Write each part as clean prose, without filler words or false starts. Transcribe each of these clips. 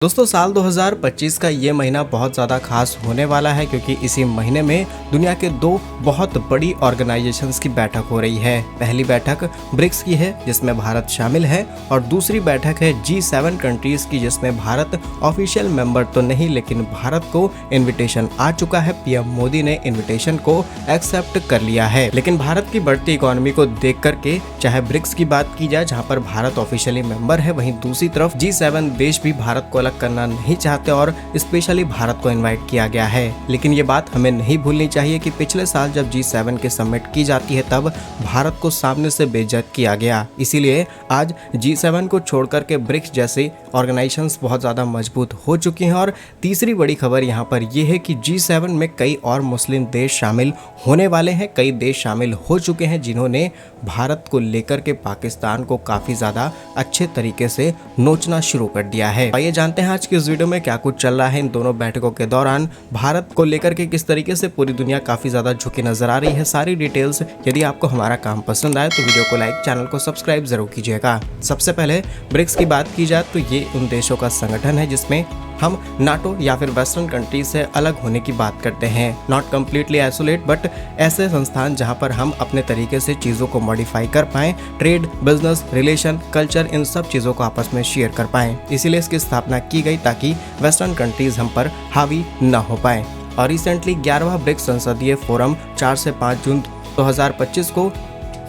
दोस्तों साल 2025 का ये महीना बहुत ज़्यादा खास होने वाला है क्योंकि इसी महीने में दुनिया के दो बहुत बड़ी ऑर्गेनाइजेशंस की बैठक हो रही है। पहली बैठक ब्रिक्स की है जिसमें भारत शामिल है और दूसरी बैठक है G7 कंट्रीज की जिसमें भारत ऑफिशियल मेंबर तो नहीं लेकिन भारत को इन्विटेशन आ चुका है। पीएम मोदी ने इन्विटेशन को एक्सेप्ट कर लिया है। लेकिन भारत की बढ़ती इकोनॉमी को देख करके चाहे ब्रिक्स की बात की जाए जहाँ पर भारत ऑफिशियली मेंबर है, वहीं दूसरी तरफ G7 देश भी भारत को करना नहीं चाहते और स्पेशली भारत को इनवाइट किया गया है। लेकिन ये बात हमें नहीं भूलनी चाहिए कि पिछले साल जब G7 की समिट की जाती है तब भारत को सामने से बेइज्जत किया गया। इसीलिए आज G7 को छोड़कर के ब्रिक्स जैसे ऑर्गेनाइजेशंस बहुत ज़्यादा मजबूत हो चुकी हैं। और तीसरी बड़ी खबर यहाँ पर यह है कि G7 में कई और मुस्लिम देश शामिल होने वाले हैं। कई देश शामिल हो चुके हैं जिन्होंने भारत को लेकर के पाकिस्तान को काफ़ी ज़्यादा अच्छे तरीके से नोचना शुरू कर दिया है। आइए जानते हैं आज की इस वीडियो में क्या कुछ चल रहा है इन दोनों बैठकों के दौरान, भारत को लेकर के किस तरीके से पूरी दुनिया काफ़ी ज़्यादा झुकी नजर आ रही है। सारी डिटेल्स यदि आपको हमारा काम पसंद आए तो वीडियो को लाइक, चैनल को सब्सक्राइब जरूर कीजिएगा। सबसे पहले ब्रिक्स की बात की जाए तो ये उन देशों का संगठन है जिसमें हम नाटो या फिर वेस्टर्न कंट्री से अलग होने की बात करते हैं। नॉट कम्प्लीटली आइसोलेट बट ऐसे संस्थान जहां पर हम अपने तरीके से चीज़ों को मॉडिफाई कर पाएं, ट्रेड, बिजनेस, रिलेशन, कल्चर, इन सब चीज़ों को आपस में शेयर कर पाएं। इसीलिए इसकी स्थापना की गई ताकि वेस्टर्न कंट्रीज हम पर हावी न हो पाएं। और रिसेंटली 11वां ब्रिक्स संसदीय फोरम 4 से 5 जून 2025 को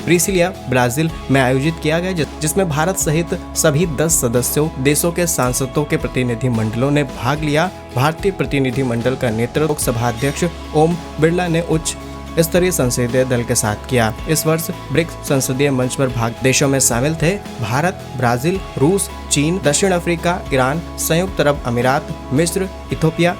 ब्रासिलिया, ब्राजील में आयोजित किया गया जिसमें भारत सहित सभी 10 सदस्यों देशों के सांसदों के प्रतिनिधि मंडलों ने भाग लिया। भारतीय प्रतिनिधि मंडल का नेतृत्व लोकसभा अध्यक्ष ओम बिरला ने उच्च स्तरीय संसदीय दल के साथ किया। इस वर्ष ब्रिक्स संसदीय मंच पर भाग देशों में शामिल थे भारत, ब्राजील, रूस, चीन, दक्षिण अफ्रीका, ईरान, संयुक्त अरब अमीरात, मिस्र, इथोपिया,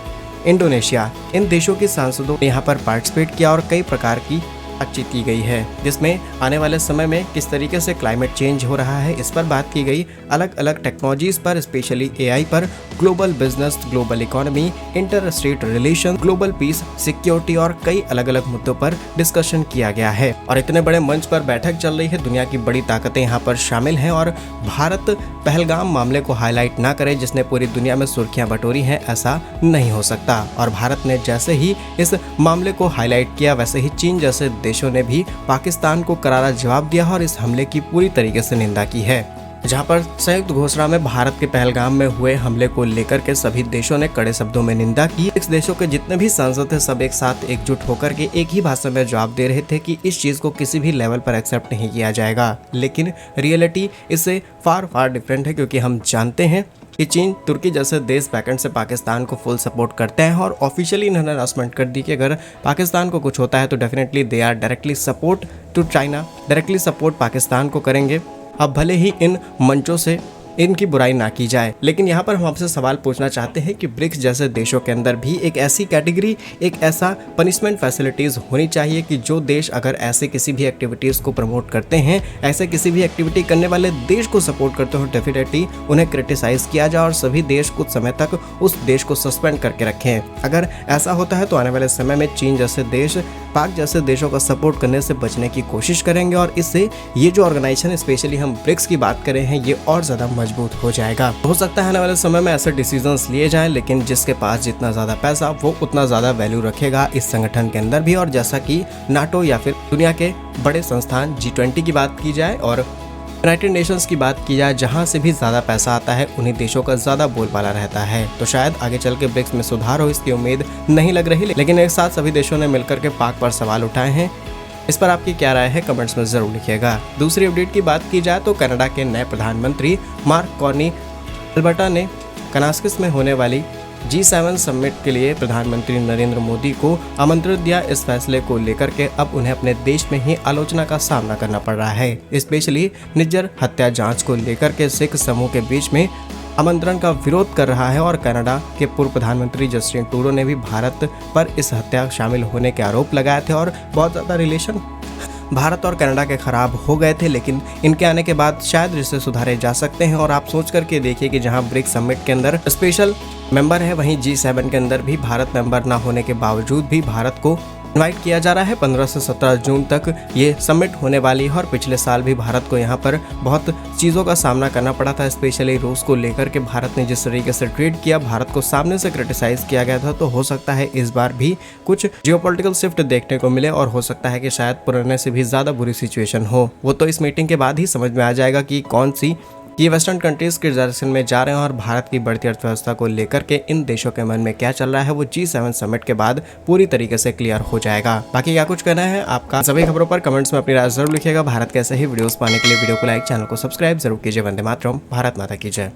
इंडोनेशिया। इन देशों के सांसदों ने यहाँ पर पार्टिसिपेट किया और कई प्रकार की बातचीत की गई है जिसमें आने वाले समय में किस तरीके से क्लाइमेट चेंज हो रहा है इस पर बात की गई। अलग अलग टेक्नोलॉजीज पर, स्पेशली एआई पर, global business, global economy, inter state relation, global piece, security और कई अलग अलग मुद्दों पर डिस्कशन किया गया है। और इतने बड़े मंच पर बैठक चल रही है, दुनिया की बड़ी ताकतें यहाँ पर शामिल हैं और भारत पहलगाम मामले को हाईलाइट ना करे जिसने पूरी दुनिया में सुर्खियां बटोरी हैं, ऐसा नहीं हो सकता। और भारत ने जैसे ही इस मामले को हाईलाइट किया वैसे ही चीन जैसे देशों ने भी पाकिस्तान को करारा जवाब दिया और इस हमले की पूरी तरीके से निंदा की है। जहां पर संयुक्त घोषणा में भारत के पहलगाम में हुए हमले को लेकर के सभी देशों ने कड़े शब्दों में निंदा की। इस देशों के जितने भी सांसद थे सब एक साथ एकजुट होकर के एक ही भाषा में जवाब दे रहे थे कि इस चीज को किसी भी लेवल पर एक्सेप्ट नहीं किया जाएगा। लेकिन रियलिटी इससे फार डिफरेंट है क्योंकि हम जानते हैं कि चीन, तुर्की जैसे देश बैकएंड से पाकिस्तान को फुल सपोर्ट करते हैं और ऑफिशियली इन्होंने अनाउंसमेंट कर दी कि अगर पाकिस्तान को कुछ होता है तो definitely they are directly support to China, directly support Pakistan को करेंगे। अब भले ही इन मंचों से इनकी बुराई ना की जाए, लेकिन यहाँ पर हम आपसे सवाल पूछना चाहते हैं कि ब्रिक्स जैसे देशों के अंदर भी एक ऐसी कैटेगरी, एक ऐसा पनिशमेंट फैसिलिटीज होनी चाहिए कि जो देश अगर ऐसे किसी भी एक्टिविटीज को प्रमोट करते हैं, ऐसे किसी भी एक्टिविटी करने वाले देश को सपोर्ट करते हो, डेफिनेटली उन्हें क्रिटिसाइज किया जाए और सभी देश कुछ समय तक उस देश को सस्पेंड करके रखें। अगर ऐसा होता है तो आने वाले समय में चीन जैसे देश पाक जैसे देशों का सपोर्ट करने से बचने की कोशिश करेंगे और इससे ये जो ऑर्गेनाइजेशन स्पेशली हम ब्रिक्स की बात करें हैं ये और ज़्यादा मजबूत हो जाएगा। हो सकता है आने वाले समय में ऐसे डिसीजंस लिए जाएं, लेकिन जिसके पास जितना ज़्यादा पैसा वो उतना ज़्यादा वैल्यू रखेगा इस संगठन के अंदर भी। और जैसा कि नाटो या फिर दुनिया के बड़े संस्थान G20 की बात की जाए और यूनाइटेड नेशंस की बात की जाए, जहां से भी ज़्यादा पैसा आता है उन्हीं देशों का ज़्यादा बोलबाला रहता है। तो शायद आगे चल के ब्रिक्स में सुधार हो इसकी उम्मीद नहीं लग रही, लेकिन एक साथ सभी देशों ने मिलकर के पाक पर सवाल उठाए हैं। इस पर आपकी क्या राय है कमेंट्स में ज़रूर लिखिएगा। दूसरी अपडेट की बात की जाए तो कनाडा के नए प्रधानमंत्री मार्क कार्नी अल्बर्टा ने कनास्किस में होने वाली G7 समिट के लिए प्रधानमंत्री नरेंद्र मोदी को आमंत्रित दिया। इस फैसले को लेकर के अब उन्हें अपने देश में ही आलोचना का सामना करना पड़ रहा है। स्पेशली निज्जर हत्या जांच को लेकर के सिख समूह के बीच में आमंत्रण का विरोध कर रहा है और कनाडा के पूर्व प्रधानमंत्री जस्टिन ट्रूडो ने भी भारत पर इस हत्या शामिल होने के आरोप लगाए थे और बहुत ज़्यादा रिलेशन भारत और कनाडा के खराब हो गए थे। लेकिन इनके आने के बाद शायद रिश्ते सुधारे जा सकते हैं। और आप सोच करके देखिए कि जहां ब्रिक्स समिट के अंदर स्पेशल मेंबर है, वहीं G7 के अंदर भी भारत मेंबर ना होने के बावजूद भी भारत को इनवाइट किया जा रहा है। 15 से 17 जून तक ये समिट होने वाली है और पिछले साल भी भारत को यहाँ पर बहुत चीज़ों का सामना करना पड़ा था, स्पेशली रूस को लेकर के भारत ने जिस तरीके से ट्रीट किया, भारत को सामने से क्रिटिसाइज किया गया था। तो हो सकता है इस बार भी कुछ जियोपॉलिटिकल शिफ्ट देखने को मिले और हो सकता है कि शायद पुराने से भी ज़्यादा बुरी सिचुएशन हो। वो तो इस मीटिंग के बाद ही समझ में आ जाएगा कि कौन सी ये वेस्टर्न कंट्रीज किस डायरेक्शन में जा रहे हैं और भारत की बढ़ती अर्थव्यवस्था को लेकर के इन देशों के मन में क्या चल रहा है, वो G7 समिट के बाद पूरी तरीके से क्लियर हो जाएगा। बाकी क्या कुछ कहना है आपका सभी खबरों पर कमेंट्स में अपनी राय जरूर लिखिएगा। भारत के ऐसे ही वीडियोस पाने के लिए वीडियो को लाइक, चैनल को सब्सक्राइब जरूर कीजिए। वंदे मातरम, भारत माता की जय।